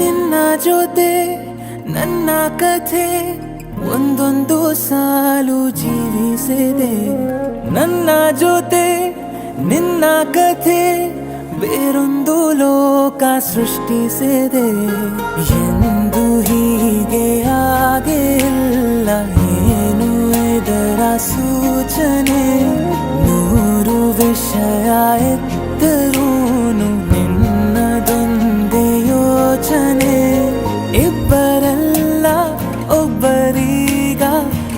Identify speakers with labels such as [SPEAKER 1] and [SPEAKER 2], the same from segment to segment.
[SPEAKER 1] ನಿನ್ನ ಜೊತೆ ನನ್ನ ಕಥೆ ಒಂದೊಂದು ಸಾಲು ಜೀವಿಸಿದೆ. ನನ್ನ ಜೊತೆ ನಿನ್ನ ಕಥೆ ಬೇರೊಂದು ಲೋಕ ಸೃಷ್ಟಿಸಿದೆ. ಎಂದು ಹೀಗೆ ಆಗಿಲ್ಲ, ಏನು ಇದರ ಸೂಚನೆ? ನೂರು ವಿಷಯ ಎತ್ತರೂನು ನಿನ್ನದೊಂದೇ ಯೋಚನೆ. ಇಬ್ಬರಲ್ಲ ಒಬ್ಬರೀಗ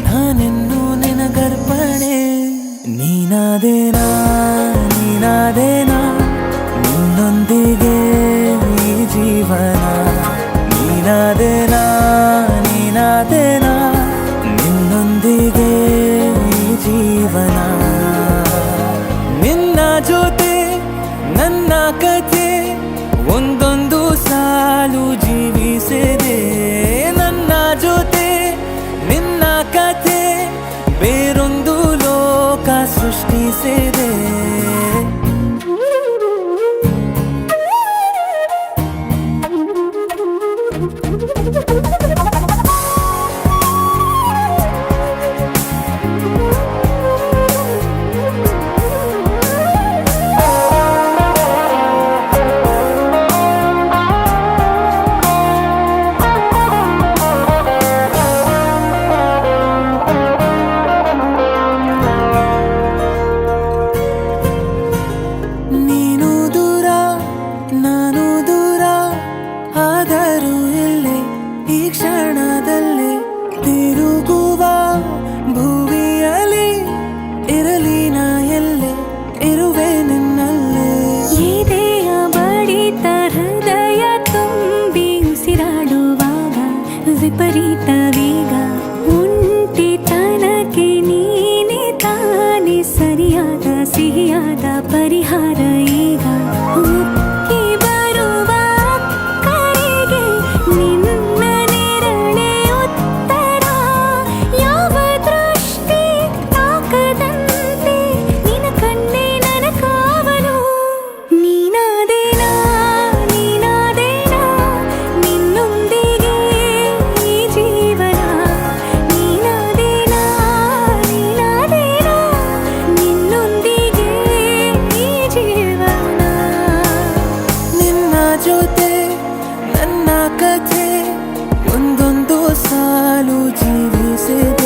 [SPEAKER 1] ನಾನೆನ್ನು ನಿನಗರ್ಪಣೆ. ನೀನಾದೇನಾ ನೀನಾದೇನಾ ನಿನ್ನೊಂದಿಗೆ ಈ ಜೀವನ. ನೀನಾದೇನಾ ನೀನಾದೇನಾ ನಿನ್ನೊಂದಿಗೆ ಈ ಜೀವನ. ನಿನ್ನ ಜೊತೆ ನನ್ನ ಕಥೆ ಒಂದೊಂದು ಸಾಲು ಜೀವಿಸಿದೆ. ನನ್ನ ಜೊತೆ ನಿನ್ನ ಕಥೆ ಬೇರೊಂದು ಲೋಕ ಸೃಷ್ಟಿಸಿದೆ. ಆದರೂ ಇಲ್ಲೇ ಈ ಕ್ಷಣದಲ್ಲಿ ತಿರುಗುವ ಭುವಿಯಲ್ಲಿ ಇರಲಿ ನಾ ಎಲ್ಲೆ ಇರುವೆ ನಿನ್ನಲ್ಲೇ.
[SPEAKER 2] ಎದೆಯ ಬಡಿತ ಹೃದಯ ತುಂಬಿ ಉಸಿರಾಡುವಾಗ ವಿಪರೀತ ವೇಗ. ಒಂಟಿತನಕ್ಕೆ ನೀನೆ ತಾನೆ ಸರಿಯಾದ ಸಿಹಿಯಾದ ಪರಿಹಾರ ಈಗ.
[SPEAKER 1] ಜೊತೆ ನನ್ನ ಕಥೆ ಒಂದೊಂದು ಸಾಲು ಜೀವಿಸಿದೆ.